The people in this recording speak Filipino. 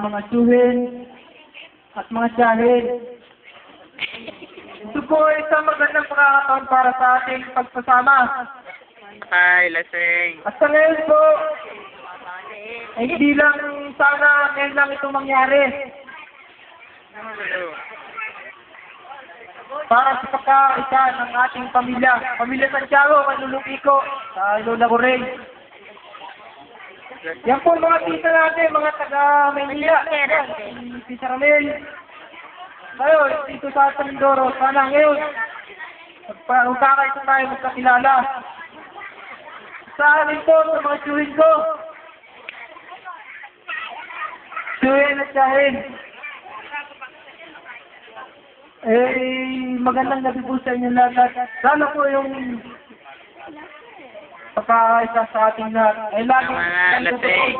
mga tsuhin at mga tiyahin. Ito po ay isang magandang pagkakataon para sa ating pagpasama. Hi, lasing. At sa ngayon po, ay hindi lang sana ngayon lang ito mangyari. Para sa pagkaisa ng ating pamilya. Pamilya Santiago, Manluluki ko, sa Lola Goreng. Yan po mga tita natin, mga taga Maynila. Si Tita Ramel. Tayo, dito sa Mindoro. Sana ngayon, magkakaisa tayo magkakilala. Sa amin po, sa mga tsuhin ko. Tsuhin at tiyahin. Magandang gabi po sa inyo lahat. Sana po yung pagkakaisa sa ating lahat. Lagi Lasing.